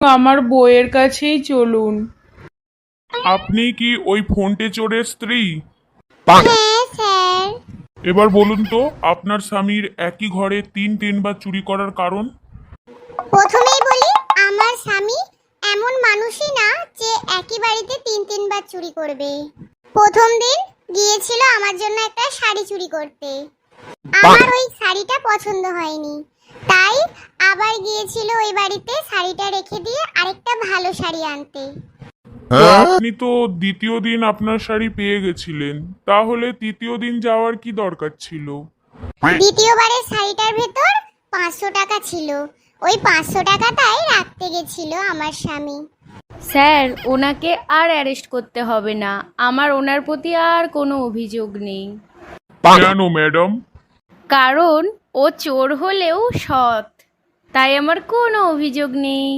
আমার বউয়ের কাছেই চলুন। আপনি কি ওই ফোনটে চোরের স্ত্রী? হ্যাঁ স্যার। এবার বলুন তো আপনার স্বামীর একই ঘরে তিনবার চুরি করার কারণ? প্রথমেই বলি, আমার স্বামী এমন মানুষই না যে একই বাড়িতে তিনবার চুরি করবে। প্রথম দিন গিয়েছিল আমার জন্য একটা শাড়ি চুরি করতে। আমার ওই শাড়িটা পছন্দ হয়নি, তাই আবার গিয়েছিল ওই বাড়িতে শাড়িটা রেখে দিয়ে আরেকটা ভালো শাড়ি আনতে। তো আপনি তো দ্বিতীয় দিন আপনার শাড়ি পেয়ে গেছিলেন, তাহলে তৃতীয় দিন যাওয়ার কি দরকার ছিল? দ্বিতীয়বারের শাড়িটার ভেতর 500 টাকা ছিল, ওই 500 টাকাটাই রাখতে গেছিল আমার স্বামী। স্যার, ওনাকে আর অ্যারেস্ট করতে হবে না। আমার ওনার প্রতি আর কোনো অভিযোগ নেই। কেন ম্যাডাম? কারণ ও চোর হলেও সৎ, তাই আমার কোনো অভিযোগ নেই।